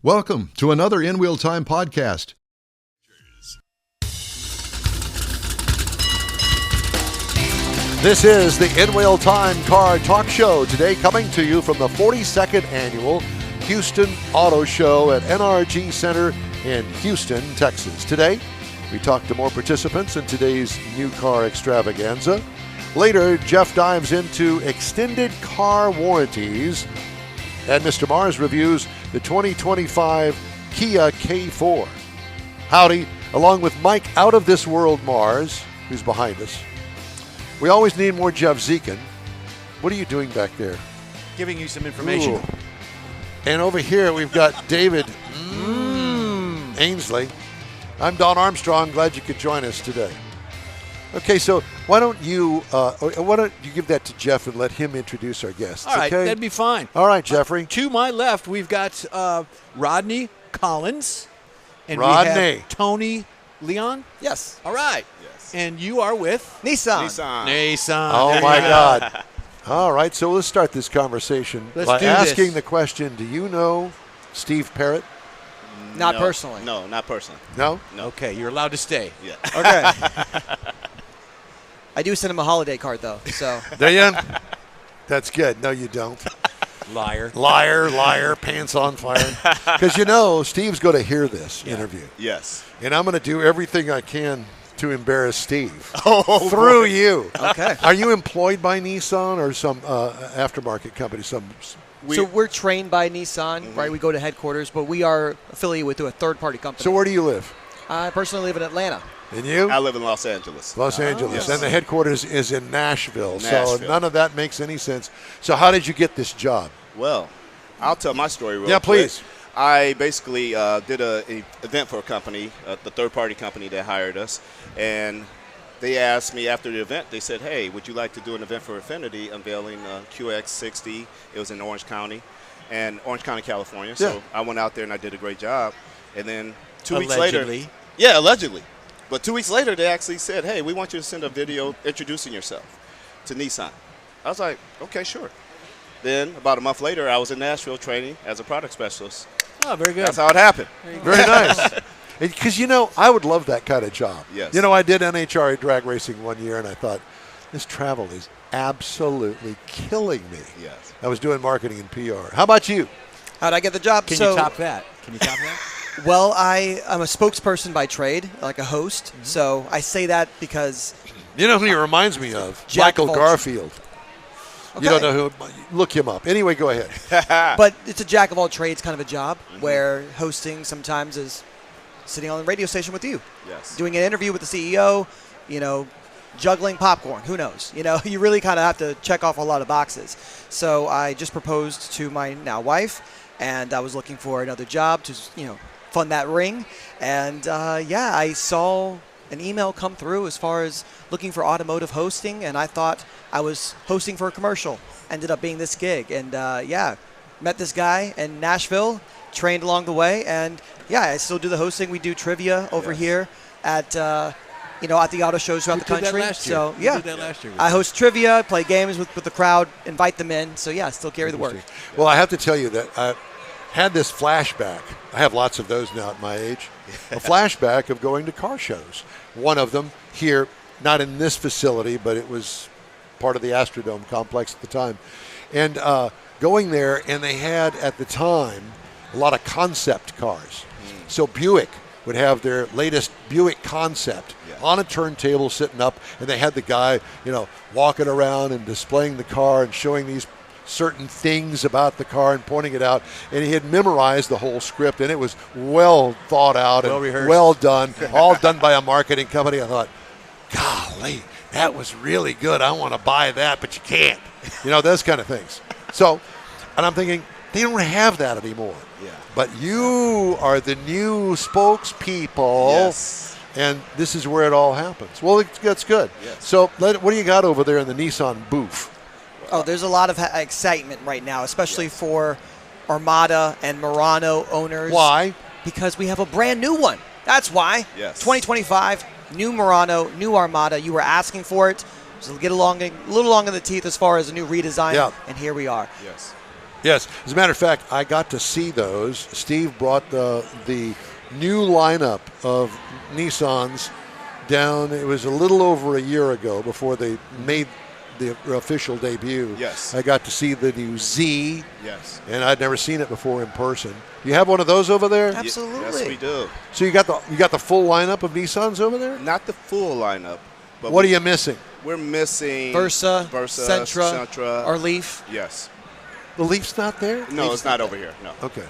Welcome to another InWheelTime podcast. This is the InWheelTime Car Talk Show, today coming to you from the 42nd Annual Houston Auto Show at NRG Center in Houston, Texas. Today, we talk to more participants in today's new car extravaganza. Later, Jeff dives into extended car warranties, and Mr. Mars reviews the 2025 Kia K4. Howdy, along with Mike Out of This World Mars, who's behind us. We always need more Jeff Zekin. What are you doing back there? Giving you some information. Ooh. And over here, we've got David Ainsley. I'm Don Armstrong. Glad you could join us today. Okay, so why don't you give that to Jeff and let him introduce our guests? All right, okay? that'd be fine. All right, Jeffrey. To my left, we've got Rodney Collins. And Rodney. we have Tony Leon. Yes. All right. Yes. And you are with? Nissan. Nissan. Oh, my God. All right, so let's start this conversation by asking the question, do you know Steve Parrott? Not personally. No, not personally. No? No. Okay, you're allowed to stay. Yeah. Okay. I do send him a holiday card, though. So. Do you? That's good. No, you don't. Liar. Liar, pants on fire. Because, you know, Steve's going to hear this interview. Yes. And I'm going to do everything I can to embarrass Steve Through you. Okay. Are you employed by Nissan or some aftermarket company? So we're trained by Nissan, right? We go to headquarters, but we are affiliated with a third-party company. So where do you live? I personally live in Atlanta. And you? I live in Los Angeles. Los Angeles. Yes. And the headquarters is in Nashville. So Nashville. none of that makes any sense. So how did you get this job? Well, I'll tell my story real quick. Yeah, please. I basically did an event for a company, the third-party company that hired us, and they asked me after the event, they said, hey, would you like to do an event for Affinity unveiling QX60? It was in Orange County, California. Yeah. So I went out there and I did a great job. And then 2 weeks Allegedly. later. Yeah, allegedly. But 2 weeks later, they actually said, hey, we want you to send a video introducing yourself to Nissan. I was like, okay, sure. Then about a month later, I was in Nashville training as a product specialist. Oh, very good. That's how it happened. Very nice. Because, you know, I would love that kind of job. Yes. You know, I did NHRA drag racing one year, and I thought, this travel is absolutely killing me. Yes. I was doing marketing and PR. How about you? How'd I get the job? Can you top that? Well, I'm a spokesperson by trade, like a host. Mm-hmm. So I say that because You know who he reminds me of? Jack Michael Vulture. Garfield. Okay. You don't know who? Look him up. Anyway, go ahead. But it's a jack of all trades kind of a job where hosting sometimes is sitting on the radio station with you. Yes. Doing an interview with the CEO, you know, juggling popcorn. Who knows? You know, you really kind of have to check off a lot of boxes. So I just proposed to my now wife, and I was looking for another job to, you know, fund that ring. And, I saw an email come through as far as looking for automotive hosting, and I thought I was hosting for a commercial. Ended up being this gig. And, met this guy in Nashville, trained along the way, and, I still do the hosting. We do trivia over here at, at the auto shows throughout the country. Did that last year. So, You did that last year. I host trivia, play games with the crowd, invite them in. So, I still carry the work. Well, I have to tell you that I had this flashback. I have lots of those now at my age. A flashback of going to car shows. One of them here, not in this facility, but it was part of the Astrodome complex at the time. And going there, and they had, at the time, a lot of concept cars. So Buick would have their latest Buick concept on a turntable sitting up, and they had the guy, walking around and displaying the car and showing these certain things about the car and pointing it out. And he had memorized the whole script, and it was well thought out and Well-rehearsed. well done, all done by a marketing company. I thought, golly, that was really good. I want to buy that, but you can't. Those kind of things. So, and I'm thinking, they don't have that anymore. Yeah. But you are the new spokespeople. Yes. And this is where it all happens. Well, that's good. Yes. So what do you got over there in the Nissan booth? Oh, there's a lot of excitement right now, especially for Armada and Murano owners. Why? Because we have a brand new one. That's why. Yes. 2025, new Murano, new Armada. You were asking for it. So get a little long in the teeth as far as a new redesign. Yeah. And here we are. Yes. Yes. As a matter of fact, I got to see those. Steve brought the new lineup of Nissans down. It was a little over a year ago before they made the official debut. Yes. I got to see the new Z. Yes. And I'd never seen it before in person. You have one of those over there? Absolutely. Yes, we do. So you got the full lineup of Nissans over there? Not the full lineup. But What are you missing? We're missing Versa, Sentra, our Leaf. Yes. The Leaf's not there? No, it's not over here. No. Okay.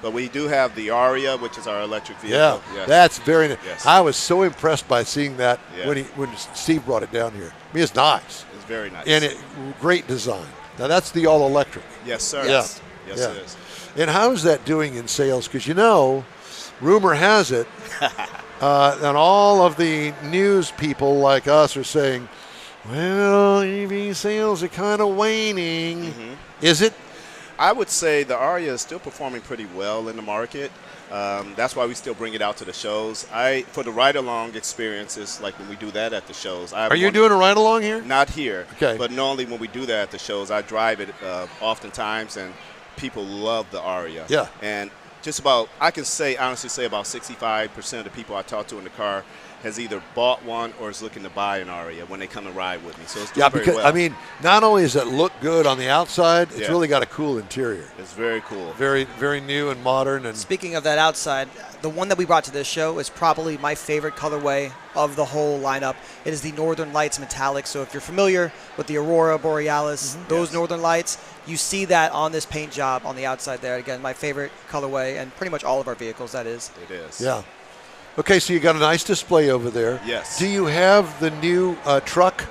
But we do have the Ariya, which is our electric vehicle. Yeah, Yes. that's very nice. Yes. I was so impressed by seeing that Yeah. when Steve brought it down here. I mean, it's nice. It's very nice. And great design. Now, that's the all-electric. Yes, sir. Yeah. Yes, Yeah. it is. And how's that doing in sales? Because, rumor has it, and all of the news people like us are saying, well, EV sales are kind of waning. Mm-hmm. Is it? I would say the Ariya is still performing pretty well in the market. That's why we still bring it out to the shows. For the ride-along experiences, like when we do that at the shows. Are you doing a ride-along here? Not here. Okay. But normally when we do that at the shows, I drive it oftentimes, and people love the Ariya. Yeah. And I can honestly say about 65% of the people I talk to in the car has either bought one or is looking to buy an Ariya when they come and ride with me. So it's doing very because, well. not only does it look good on the outside, it's Yeah. really got a cool interior. It's very cool. Very, very new and modern. And Speaking of that outside, the one that we brought to this show is probably my favorite colorway of the whole lineup. It is the Northern Lights Metallic. So if you're familiar with the Aurora Borealis, those Yes. Northern Lights, you see that on this paint job on the outside there. Again, my favorite colorway, and pretty much all of our vehicles, that is. It is. yeah. Okay, so you got a nice display over there. Yes. Do you have the new truck?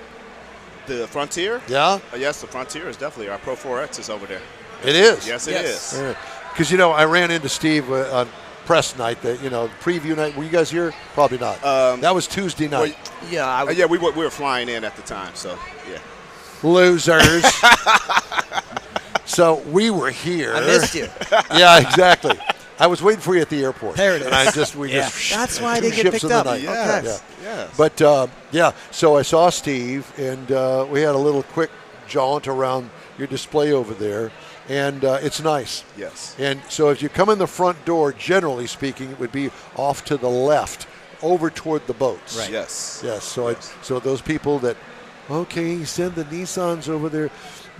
The Frontier? Yeah, Yes, the Frontier is definitely our Pro 4X is over there. it is. Yes, it is. Because, I ran into Steve on press night, preview night. Were you guys here? Probably not. That was Tuesday night. Yeah, We were flying in at the time, so yeah. Losers. So we were here. I missed you. Yeah, exactly. I was waiting for you at the airport. There it is. And we Yeah. just That's why I two didn't get ships picked in the up. night. Yes. Yeah. Yes. But so I saw Steve, and we had a little quick jaunt around your display over there, and it's nice. Yes. And so as you come in the front door, generally speaking, it would be off to the left, over toward the boats. Right. Yes. Yes. So those people that, okay, send the Nissans over there.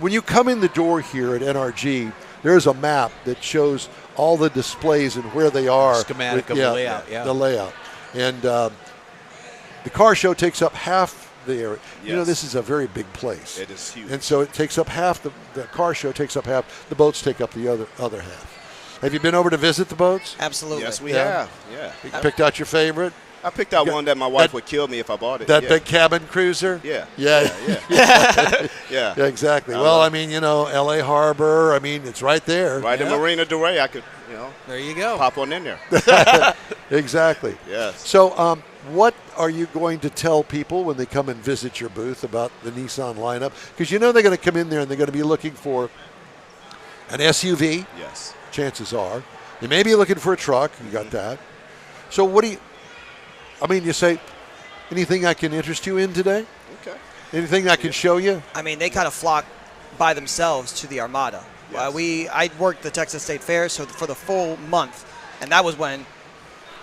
When you come in the door here at NRG, there's a map that shows all the displays and where they are. Schematic of the layout, yeah. The layout. And the car show takes up half the area. Yes. This is a very big place. It is huge. And so it takes up half, the car show takes up half, the boats take up the other half. Have you been over to visit the boats? Absolutely. Yes, we Yeah. have. Yeah. You picked out your favorite? I picked out one that my wife would kill me if I bought it. That yeah. big cabin cruiser? Yeah. Yeah. Yeah. Yeah, exactly. Well, L.A. Harbor, it's right there. Right in Marina Del Rey, I could, There you go. pop one in there. Exactly. Yes. So what are you going to tell people when they come and visit your booth about the Nissan lineup? Because they're going to come in there and they're going to be looking for an SUV, Yes. chances are. They may be looking for a truck. You got that. So what do you say, anything I can interest you in today? Okay. Anything I can show you? They kind of flock by themselves to the Armada. Yes. I worked the Texas State Fair, so for the full month, and that was when,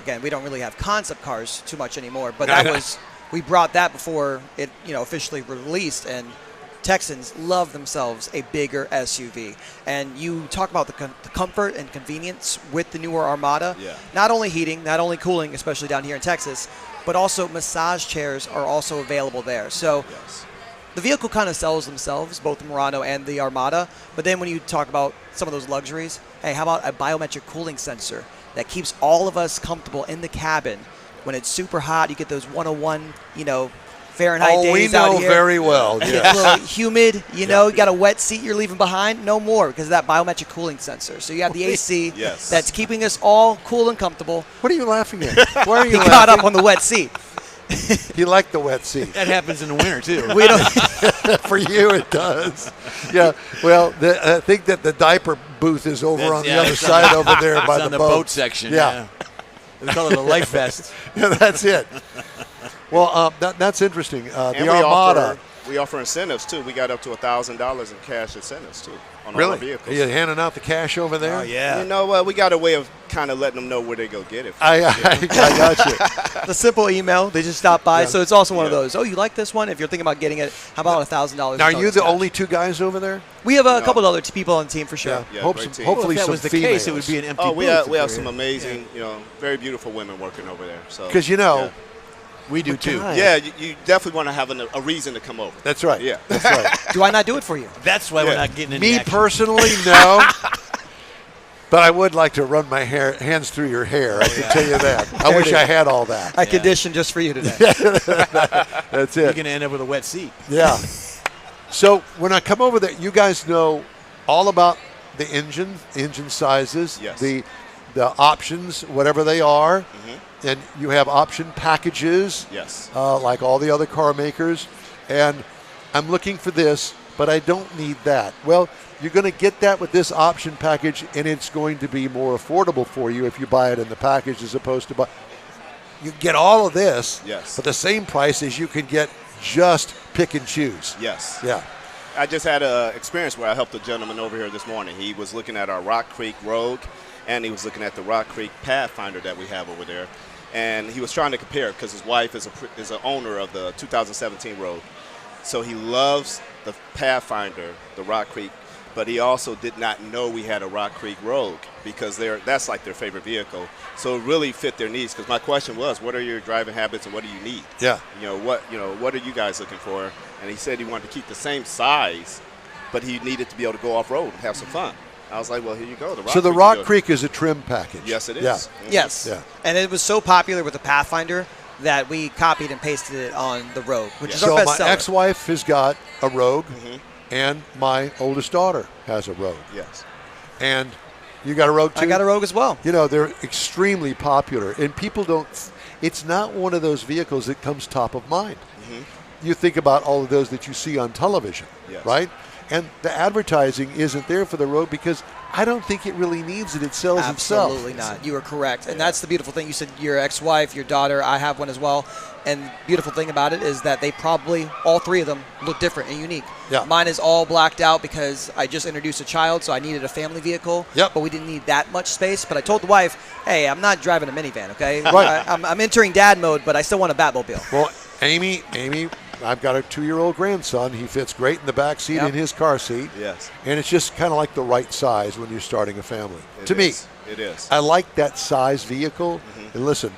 again, we don't really have concept cars too much anymore, but we brought that before it, officially released, and Texans love themselves a bigger SUV. And you talk about the comfort and convenience with the newer Armada. Yeah. Not only heating, not only cooling, especially down here in Texas, but also massage chairs are also available there. So Yes. the vehicle kind of sells themselves, both the Murano and the Armada. But then when you talk about some of those luxuries, hey, how about a biometric cooling sensor that keeps all of us comfortable in the cabin? When it's super hot, you get those 101, Fahrenheit days we out know here. very well. It's Yes. a little humid, you got a wet seat you're leaving behind. No more because of that biometric cooling sensor. So you have the AC Yes. that's keeping us all cool and comfortable. What are you laughing at? Why are you He laughing? caught up on the wet seat. He liked the wet seat. That happens in the winter, too. We don't. For you, it does. Yeah. Well, I think that the diaper booth is over on the other it's side on over there by it's on the boat. boat section. Yeah. We call it a life vest. Yeah, that's it. Well, that's interesting. And The we Armada. we offer incentives too. We got up to $1,000 in cash incentives too on all our Really? Are vehicles. you handing out the cash over there? Oh, yeah. You know what? We got a way of kind of letting them know where they go get it from. I got you. The simple email, they just stop by. Yeah. So it's also one of Yeah. those. Oh, you like this one? If you're thinking about getting it, how about $1,000? Now, are you the only two guys over there? We have a No. couple of other people on the team for sure. Yeah, Hope great some, team. hopefully Well, if that some was the females. case, it would be an empty Oh, booth. we have if some we're- amazing, very beautiful women working over there. So Because, We do too. God. yeah, you definitely want to have a reason to come over. That's right. Yeah. That's right. Do I not do it for you? That's why we're Yeah. not getting in Me the action. personally, no. But I would like to run my hands through your hair. I can tell you that. I There wish it I is. had all that. I conditioned just for you today. That's You're it. going to end up with a wet seat. Yeah. So when I come over there, you guys know all about the engine sizes, Yes. the options, whatever they are, and you have option packages, Yes. like all the other car makers. And I'm looking for this, but I don't need that. Well, you're going to get that with this option package, and it's going to be more affordable for you if you buy it in the package as opposed to buy. You get all of this Yes. for the same price as you can get just pick and choose. Yes. Yeah. I just had an experience where I helped a gentleman over here this morning. He was looking at our Rock Creek Rogue, and he was looking at the Rock Creek Pathfinder that we have over there. And he was trying to compare because his wife is an owner of the 2017 Rogue. So he loves the Pathfinder, the Rock Creek, but he also did not know we had a Rock Creek Rogue because that's like their favorite vehicle. So it really fit their needs. Because my question was, what are your driving habits and what do you need? Yeah. What are you guys looking for? And he said he wanted to keep the same size, but he needed to be able to go off road and have some fun. I was like, well, here you go. So the Rock Creek is a trim package. Yes, it is. Yeah. Mhm. Yes. Yeah. And it was so popular with the Pathfinder that we copied and pasted it on the Rogue, which is So our my best seller. ex-wife has got a Rogue, and my oldest daughter has a Rogue. Yes. And you got a Rogue too? I got a Rogue as well. They're extremely popular, and people don't. It's not one of those vehicles that comes top of mind. You think about all of those that you see on television, Yes. right? And the advertising isn't there for the Rogue because I don't think it really needs it. It sells itself. Absolutely not. You are correct. And that's the beautiful thing. You said your ex-wife, your daughter, I have one as well. And beautiful thing about it is that they probably, all three of them, look different and unique. Yeah. Mine is all blacked out because I just introduced a child, so I needed a family vehicle. Yep. But we didn't need that much space. But I told the wife, hey, I'm not driving a minivan, okay? Right. I'm entering dad mode, but I still want a Batmobile. Well, Amy, I've got a 2-year-old grandson. He fits great in the back seat Yep. in his car seat. Yes. And it's just kind of like the right size when you're starting a family. It to me, is. It is. I like that size vehicle. And listen,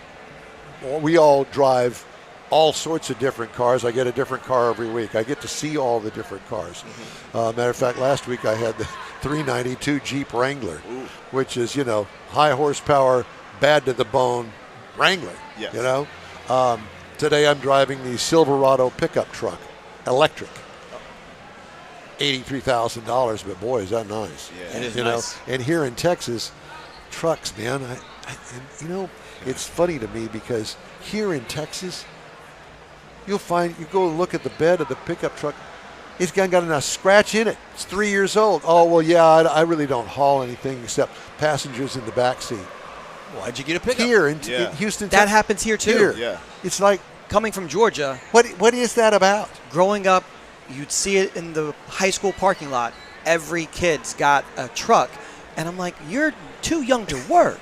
we all drive all sorts of different cars. I get a different car every week. I get to see all the different cars. Matter of fact, last week I had the 392 Jeep Wrangler, which is, high horsepower, bad to the bone Wrangler. Yes. Today I'm driving the Silverado pickup truck, electric. $83,000, but boy, is that nice. Yeah. It is nice. And here in Texas, trucks, man. It's funny to me because here in Texas, you'll find, you go look at the bed of the pickup truck, it's got a scratch in it. It's 3 years old. Oh, well, yeah, I really don't haul anything except passengers in the back seat. Why'd you get a pickup? Here in Yeah. Houston, That happens here, too. Here. Yeah. It's like, Coming from Georgia, what is that about? growing up, you'd see it in the high school parking lot. Every kid's got a truck. And I'm like, you're too young to work.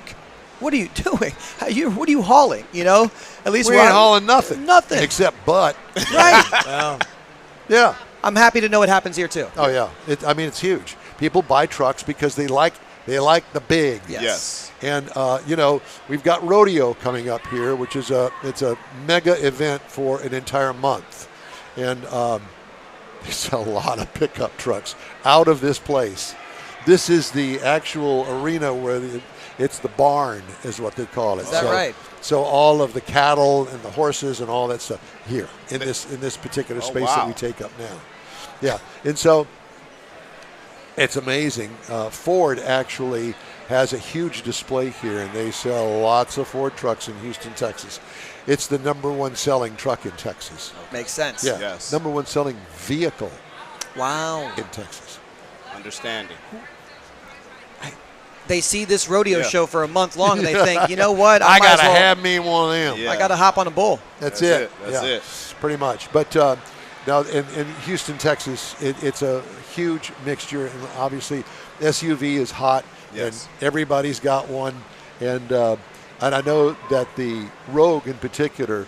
What are you doing? What are you hauling? At least We where ain't I'm- hauling nothing. Nothing. Except butt. Right. Well, Yeah. I'm happy to know it happens here, too. Oh, yeah. It's huge. People buy trucks because they like the big. Yes. Yes. And, we've got rodeo coming up here, which is it's a mega event for an entire month. And there's a lot of pickup trucks out of this place. This is the actual arena where it's the barn is what they call it. Is that right? So all of the cattle and the horses and all that stuff here in this particular Oh, space that wow. we take up now. Yeah. And so it's amazing. Ford actually has a huge display here, and they sell lots of Ford trucks in Houston, Texas. It's the #1 selling truck in Texas. Makes sense. Yeah, Yes. #1 selling vehicle Wow. in Texas. Understanding. They see this rodeo Yeah. show for a month long, and they think, you know what? I might gotta as well- have me one of them. Yeah. I got to hop on a bull. That's That's it. it. That's Yeah, it. pretty much. But Now, in Houston, Texas, it's a huge mixture, and obviously SUV is hot, Yes. and everybody's got one. And I know that the Rogue in particular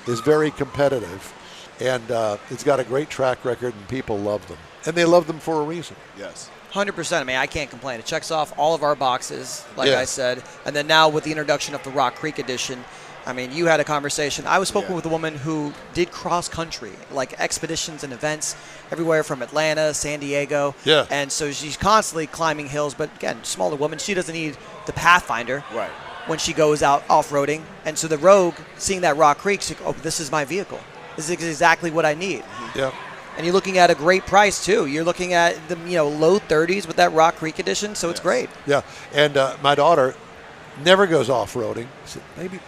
is very competitive, and it's got a great track record, and people love them. And they love them for a reason. Yes. 100%. I mean, I can't complain. It checks off all of our boxes, like Yeah. I said. And then now with the introduction of the Rock Creek Edition, I mean, you had a conversation. I was spoken with a woman who did cross country, like expeditions and events everywhere from Atlanta, San Diego. Yeah. And so she's constantly climbing hills. But again, smaller woman, she doesn't need the Pathfinder Right. when she goes out off-roading. And so the Rogue, seeing that Rock Creek, she's like, oh, this is my vehicle. This is exactly what I need. Yeah. And you're looking at a great price too. You're looking at the low 30s with that Rock Creek Edition, so it's great. Yeah. And my daughter never goes off-roading. I said, maybe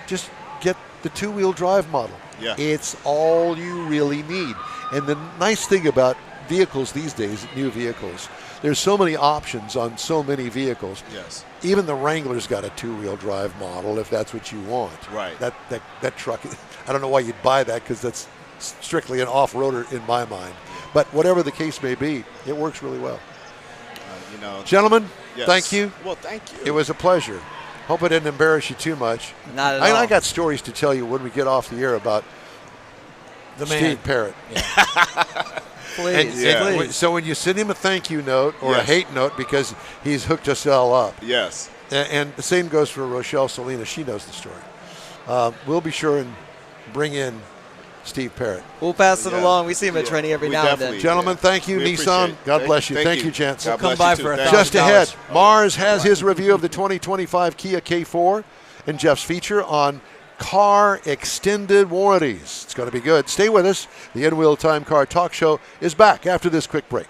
just get the two-wheel drive model. Yeah. It's all you really need. And the nice thing about vehicles these days, new vehicles, there's so many options on so many vehicles. Yes. Even the Wrangler's got a two-wheel drive model if that's what you want. Right. That truck, I don't know why you'd buy that because that's strictly an off-roader in my mind. But whatever the case may be, it works really well. Gentlemen, Yes. thank you. Well, thank you. It was a pleasure. Hope I didn't embarrass you too much. Not at all. I got stories to tell you when we get off the air about The man. Steve Parrott. Please, Yeah. please. So when you send him a thank you note or a Yes. hate note because he's hooked us all up, Yes. and the same goes for Rochelle Salinas. She knows the story. We'll be sure and bring in Steve Parrott. We'll pass it Yeah. along. We see him at Yeah. Training every We now and then. definitely- Gentlemen, thank you. We Nissan, appreciate it. God bless you. Thank Thank you, gents. God Come bless by you too. for a Thank Just you. ahead, $1,000. Mars has his review of the 2025 Kia K4 and Jeff's feature on car extended warranties. It's going to be good. Stay with us. The InWheelTime Car Talk Show is back after this quick break.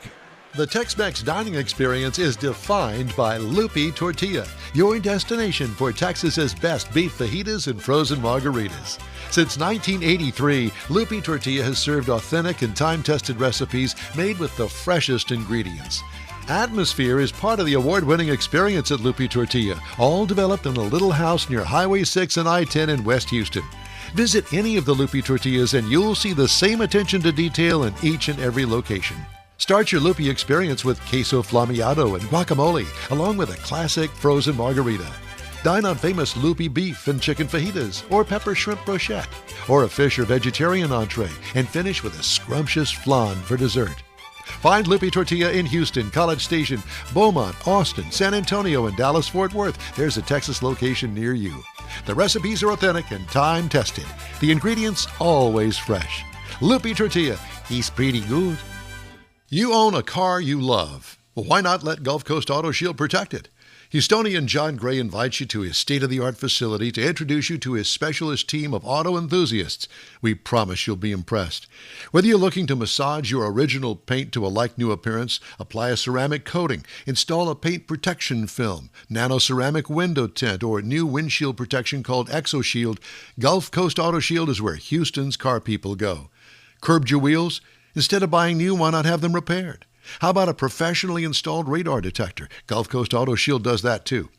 The Tex-Mex dining experience is defined by Lupi Tortilla, your destination for Texas's best beef fajitas and frozen margaritas. Since 1983, Lupi Tortilla has served authentic and time-tested recipes made with the freshest ingredients. Atmosphere is part of the award-winning experience at Lupi Tortilla, all developed in a little house near Highway 6 and I-10 in West Houston. Visit any of the Lupi Tortillas and you'll see the same attention to detail in each and every location. Start your Lupi experience with queso flammeado and guacamole, along with a classic frozen margarita. Dine on famous Lupi beef and chicken fajitas, or pepper shrimp brochette, or a fish or vegetarian entree, and finish with a scrumptious flan for dessert. Find Lupi Tortilla in Houston, College Station, Beaumont, Austin, San Antonio, and Dallas-Fort Worth. There's a Texas location near you. The recipes are authentic and time-tested. The ingredients always fresh. Lupi Tortilla, he's pretty good. You own a car you love. Well, why not let Gulf Coast Auto Shield protect it? Houstonian John Gray invites you to his state-of-the-art facility to introduce you to his specialist team of auto enthusiasts. We promise you'll be impressed. Whether you're looking to massage your original paint to a like-new appearance, apply a ceramic coating, install a paint protection film, nano-ceramic window tint, or new windshield protection called ExoShield, Gulf Coast Auto Shield is where Houston's car people go. Curbed your wheels? Instead of buying new, why not have them repaired? How about a professionally installed radar detector? Gulf Coast Auto Shield does that too.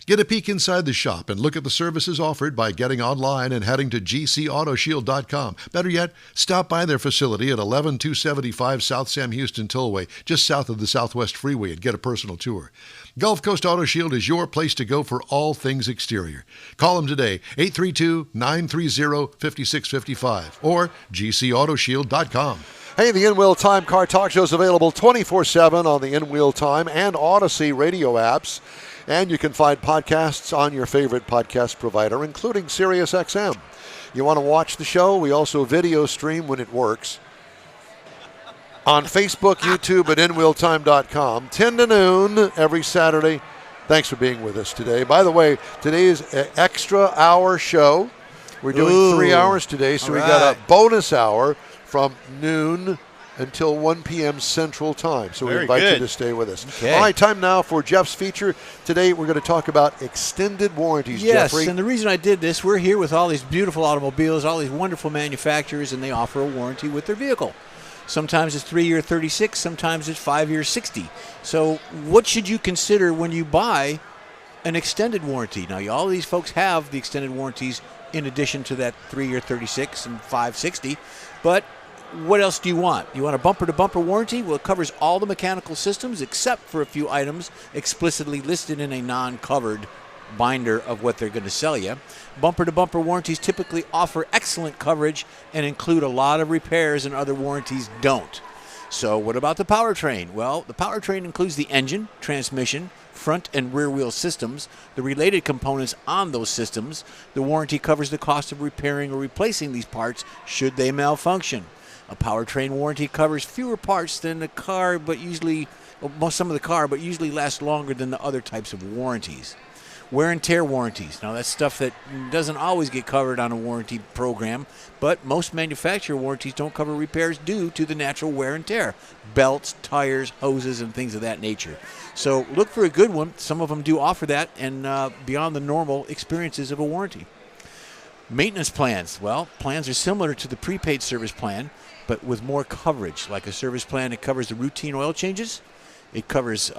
Get a peek inside the shop and look at the services offered by getting online and heading to gcautoshield.com. Better yet, stop by their facility at 11275 South Sam Houston Tollway, just south of the Southwest Freeway, and get a personal tour. Gulf Coast Auto Shield is your place to go for all things exterior. Call them today, 832-930-5655 or gcautoshield.com. Hey, the InWheelTime Car Talk Show is available 24/7 on the InWheelTime and Odyssey radio apps. And you can find podcasts on your favorite podcast provider, including SiriusXM. You want to watch the show? We also video stream when it works on Facebook, YouTube, and InWheelTime.com, 10 to noon every Saturday. Thanks for being with us today. By the way, today is an extra hour show. We're doing 3 hours today, so we got a bonus hour from noon until 1 p.m. Central Time. So we Very invite you good. to stay with us. Okay. All right, time now for Jeff's feature. Today we're going to talk about extended warranties, Yes, Jeffrey. and the reason I did this, we're here with all these beautiful automobiles, all these wonderful manufacturers, and they offer a warranty with their vehicle. Sometimes it's 3-year 36, sometimes it's 5-year 60. So what should you consider when you buy an extended warranty? Now, all these folks have the extended warranties in addition to that 3-year 36 and 560, but what else do you want? You want a bumper-to-bumper warranty? Well, it covers all the mechanical systems except for a few items explicitly listed in a non-covered binder of what they're going to sell you. Bumper-to-bumper warranties typically offer excellent coverage and include a lot of repairs, and other warranties don't. So what about the powertrain? Well, the powertrain includes the engine, transmission, front and rear wheel systems, the related components on those systems. The warranty covers the cost of repairing or replacing these parts should they malfunction. A powertrain warranty covers fewer parts than the car, but usually lasts longer than the other types of warranties. Wear and tear warranties. Now, that's stuff that doesn't always get covered on a warranty program, but most manufacturer warranties don't cover repairs due to the natural wear and tear. Belts, tires, hoses, and things of that nature. So look for a good one. Some of them do offer that and beyond the normal experiences of a warranty. Maintenance plans. Well, plans are similar to the prepaid service plan, but with more coverage. Like a service plan, it covers the routine oil changes. It covers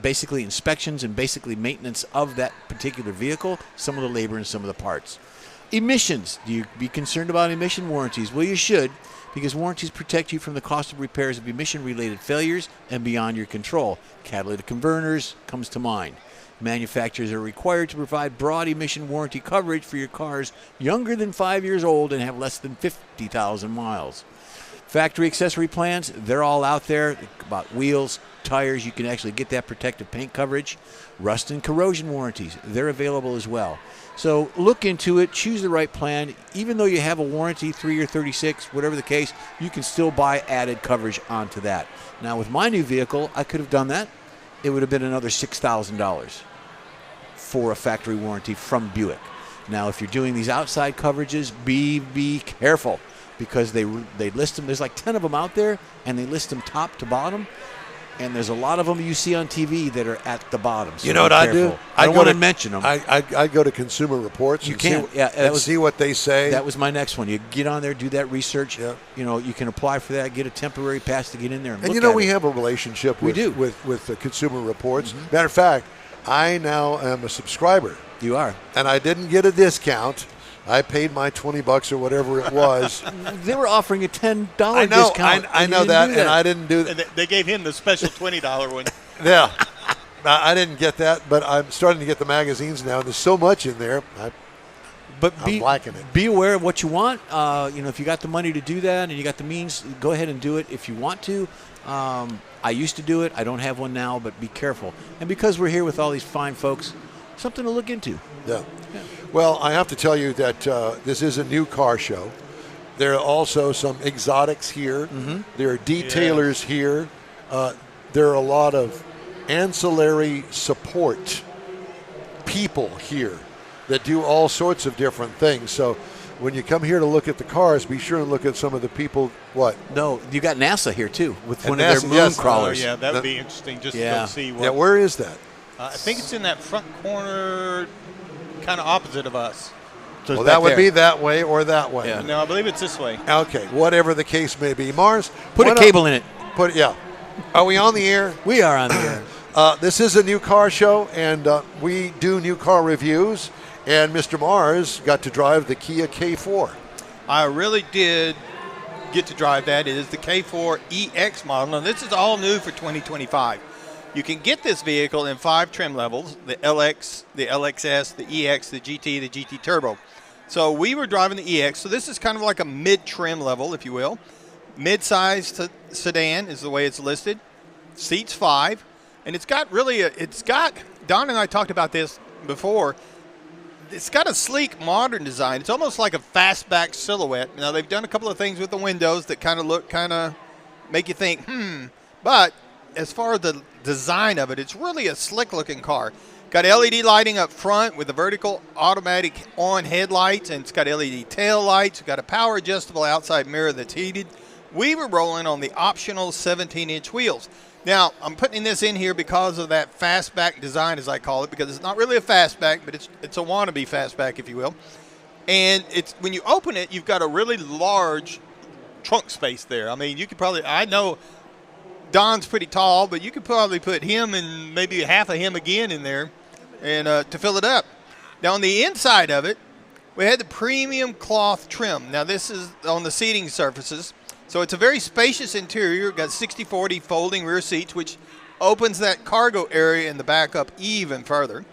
basically inspections and basically maintenance of that particular vehicle, some of the labor and some of the parts. Emissions. Do you be concerned about emission warranties? Well, you should, because warranties protect you from the cost of repairs of emission-related failures and beyond your control. Catalytic converters comes to mind. Manufacturers are required to provide broad emission warranty coverage for your cars younger than 5 years old and have less than 50,000 miles. Factory accessory plans, they're all out there about wheels, tires. You can actually get that protective paint coverage. Rust and corrosion warranties, they're available as well. So look into it, choose the right plan. Even though you have a warranty, 3 or 36, whatever the case, you can still buy added coverage onto that. Now with my new vehicle, I could have done that. It would have been another $6,000 for a factory warranty from Buick. Now if you're doing these outside coverages, be careful, because they list them. There's like 10 of them out there, and they list them top to bottom. And there's a lot of them you see on TV that are at the bottom. So you know what I do? I don't want to mention them. I go to Consumer Reports. You and can, see what they say. That was my next one. You get on there, do that research. Yeah. You know, you can apply for that, get a temporary pass to get in there and look you know, at we it. have a relationship We with, do. with the Consumer Reports. Matter of fact, I now am a subscriber. You are. And I didn't get a discount. I paid my $20 or whatever it was. They were offering a $10 discount. I know that, and I didn't do that. And they gave him the special $20 one. Yeah. I didn't get that, but I'm starting to get the magazines now. There's so much in there. I'm liking it. Be aware of what you want. If you got the money to do that and you got the means, go ahead and do it if you want to. I used to do it. I don't have one now, but be careful. And because we're here with all these fine folks, something to look into. Yeah. Well, I have to tell you that this is a new car show. There are also some exotics here. Mm-hmm. There are detailers here. There are a lot of ancillary support people here that do all sorts of different things. So when you come here to look at the cars, be sure and look at some of the people. What? No, you got NASA here too with one NASA, of their moon yes. crawlers. Oh, yeah, that would be interesting just to go see what. Yeah, where is that? I think it's in that front corner, kind of opposite of us. So well, that would be that way or that way. Yeah. No, I believe it's this way. Okay, whatever the case may be. Mars, Put a cable in it. Are we on the air? We are on the air. This is a new car show, and we do new car reviews. And Mr. Mars got to drive the Kia K4. I really did get to drive that. It is the K4 EX model. Now, this is all new for 2025. You can get this vehicle in 5 trim levels: the LX, the LXS, the EX, the GT, the GT Turbo. So we were driving the EX. So this is kind of like a mid-trim level, if you will. Mid-sized sedan is the way it's listed. Seats 5. And it's got Don and I talked about this before. It's got a sleek, modern design. It's almost like a fastback silhouette. Now, they've done a couple of things with the windows that kind of make you think, But as far as the design of it, it's really a slick-looking car. Got LED lighting up front with the vertical automatic on headlights, and it's got LED tail lights. It's got a power-adjustable outside mirror that's heated. We were rolling on the optional 17-inch wheels. Now, I'm putting this in here because of that fastback design, as I call it, because it's not really a fastback, but it's a wannabe fastback, if you will. And it's when you open it, you've got a really large trunk space there. I mean, you could probably – I know Don's pretty tall, but you could probably put him and maybe half of him again in there and to fill it up. Now, on the inside of it, We had the premium cloth trim. Now, this is on the seating surfaces. So it's a very spacious interior. Got 60/40 folding rear seats, which opens that cargo area in the back up even further.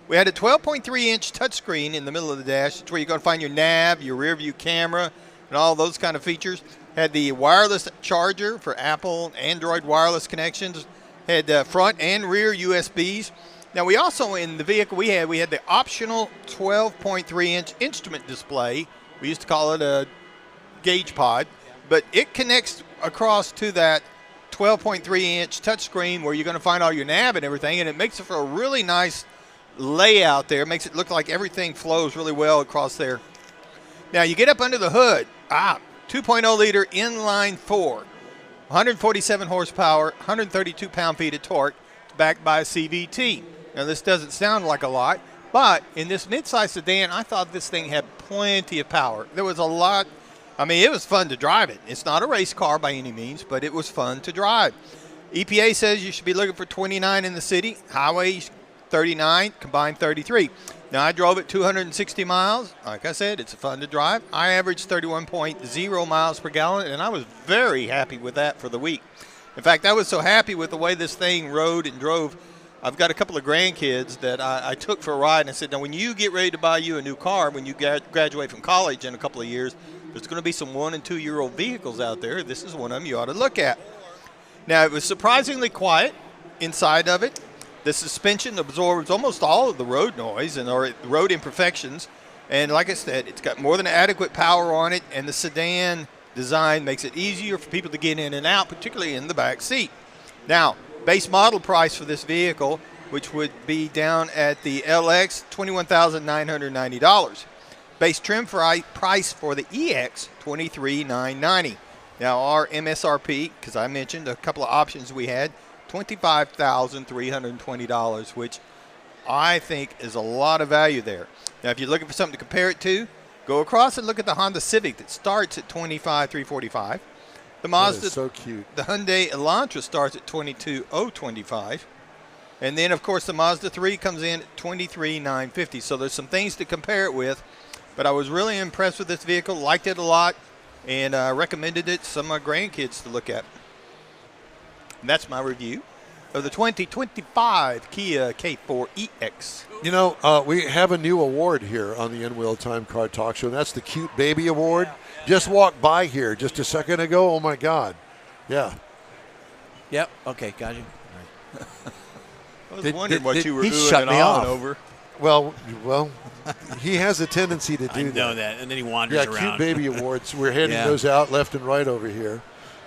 We had a 12.3-inch touchscreen in the middle of the dash. It's where you're going to find your nav, your rear view camera, and all those kind of features. Had the wireless charger for Apple, Android wireless connections. Had front and rear USBs. Now, we also, in the vehicle we had the optional 12.3-inch instrument display. We used to call it a gauge pod, but it connects across to that 12.3-inch touchscreen where you're going to find all your nav and everything, and it makes it for a really nice layout there. It makes it look like everything flows really well across there. Now, you get up under the hood. 2.0-liter inline-4, 147 horsepower, 132 pound-feet of torque, backed by a CVT. Now, this doesn't sound like a lot, but in this midsize sedan, I thought this thing had plenty of power. There was a lot. I mean, it was fun to drive it. It's not a race car by any means, but it was fun to drive. EPA says you should be looking for 29 in the city, highway 39, combined 33. Now, I drove it 260 miles. Like I said, it's fun to drive. I averaged 31.0 miles per gallon, and I was very happy with that for the week. In fact, I was so happy with the way this thing rode and drove. I've got a couple of grandkids that I took for a ride, and I said, now, when you get ready to buy you a new car, when you graduate from college in a couple of years, there's going to be some 1- and 2-year-old vehicles out there. This is one of them you ought to look at. Now, it was surprisingly quiet inside of it. The suspension absorbs almost all of the road noise and or road imperfections. And like I said, it's got more than adequate power on it, and the sedan design makes it easier for people to get in and out, particularly in the back seat. Now, base model price for this vehicle, which would be down at the LX, $21,990. Base trim price for the EX, $23,990. Now, our MSRP, because I mentioned a couple of options we had, $25,320, which I think is a lot of value there. Now, if you're looking for something to compare it to, go across and look at the Honda Civic that starts at $25,345. The Mazda, so cute. The Hyundai Elantra starts at $22,025. And then, of course, the Mazda 3 comes in at $23,950. So there's some things to compare it with. But I was really impressed with this vehicle, liked it a lot, and recommended it to some of my grandkids to look at. And that's my review of the 2025 Kia K4EX. You know, we have a new award here on the InWheelTime Car Talk Show, and that's the Cute Baby Award. Just walked by here just a second ago. Oh, my God. Yeah. Yep. Okay, got you. I was wondering what you were he doing shut and me on off. over. Well, he has a tendency to do I know that, and then he wanders Yeah, around. Cute Baby Awards. We're handing those out left and right over here.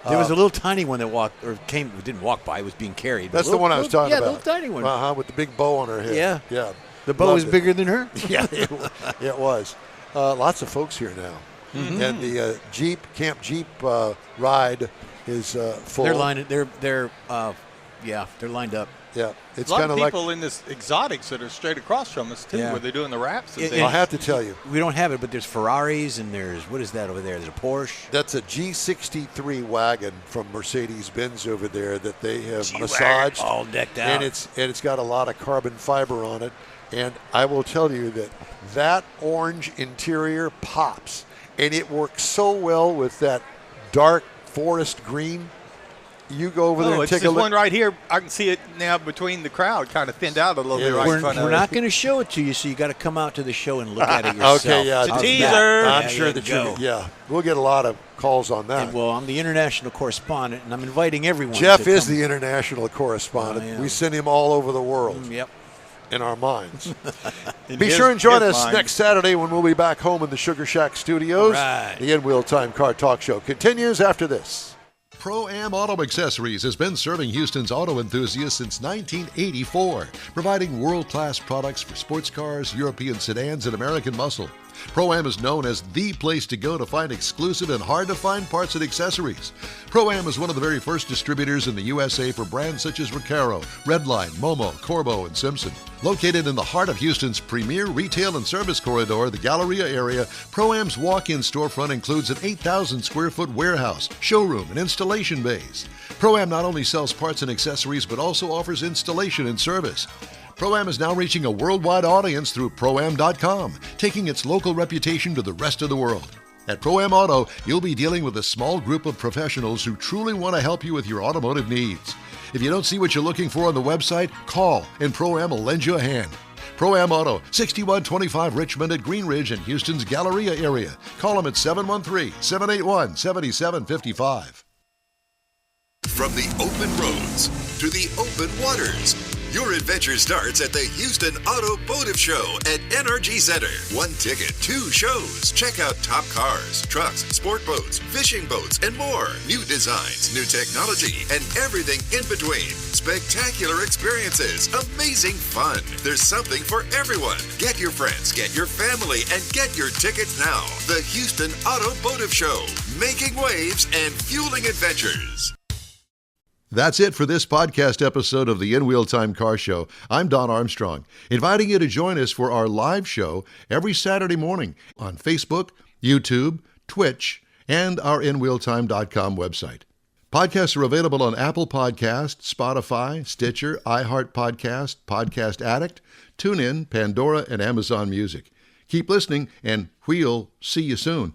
There was a little tiny one that walked or didn't walk by. It was being carried. That's the one I was talking about. Yeah, little tiny one. With the big bow on her head. Yeah. Yeah. The bow Loved is it. bigger than her. Yeah, it was. Lots of folks here now. Mm-hmm. And the Camp Jeep ride is full. They're lined. They're lined up. Yeah, it's A lot kind of of like. people in this exotics that are straight across from us, too, Yeah. where they're doing the wraps and It- things. I'll have to tell you, We don't have it, but there's Ferraris and there's what is that over there? There's a Porsche. that's a G63 wagon from Mercedes-Benz over there that they have G-Wagon, massaged, all decked out. and it's got a lot of carbon fiber on it. And I will tell you that orange interior pops, and it works so well with that dark forest green. You go over there and it's take a this look. one right here. I can see it now between the crowd, kind of thinned out a little bit right in front of We're it. not going to show it to you, so you got to come out to the show and look at it yourself. Okay, yeah, It's a I'll do teaser. that. I'm Yeah, sure there that you go. we'll get a lot of calls on that. And, well, I'm the international correspondent, and I'm inviting everyone. Jeff to is come. the international correspondent. I am. We send him all over the world Yep. in our minds. In Be his- sure and join his us mind. next Saturday when we'll be back home in the Sugar Shack Studios. All right. The InWheelTime Car Talk Show continues after this. Pro-Am Auto Accessories has been serving Houston's auto enthusiasts since 1984, providing world-class products for sports cars, European sedans, and American muscle. Pro-Am is known as the place to go to find exclusive and hard-to-find parts and accessories. Pro-Am is one of the very first distributors in the USA for brands such as Recaro, Redline, Momo, Corbo, and Simpson. Located in the heart of Houston's premier retail and service corridor, the Galleria area, Pro-Am's walk-in storefront includes an 8,000-square-foot warehouse, showroom, and installation bays. Pro-Am not only sells parts and accessories, but also offers installation and service. Pro-Am is now reaching a worldwide audience through Pro-Am.com, taking its local reputation to the rest of the world. At Pro-Am Auto, you'll be dealing with a small group of professionals who truly want to help you with your automotive needs. If you don't see what you're looking for on the website, call and Pro-Am will lend you a hand. Pro-Am Auto, 6125 Richmond at Green Ridge in Houston's Galleria area. Call them at 713-781-7755. From the open roads to the open waters, your adventure starts at the Houston Automotive Show at NRG Center. One ticket, two shows. Check out top cars, trucks, sport boats, fishing boats, and more. New designs, new technology, and everything in between. Spectacular experiences, amazing fun. There's something for everyone. Get your friends, get your family, and get your tickets now. The Houston Automotive Show, making waves and fueling adventures. That's it for this podcast episode of the InWheelTime Car Show. I'm Don Armstrong, inviting you to join us for our live show every Saturday morning on Facebook, YouTube, Twitch, and our InWheelTime.com website. Podcasts are available on Apple Podcasts, Spotify, Stitcher, iHeart Podcast, Podcast Addict, TuneIn, Pandora, and Amazon Music. Keep listening, and we'll see you soon.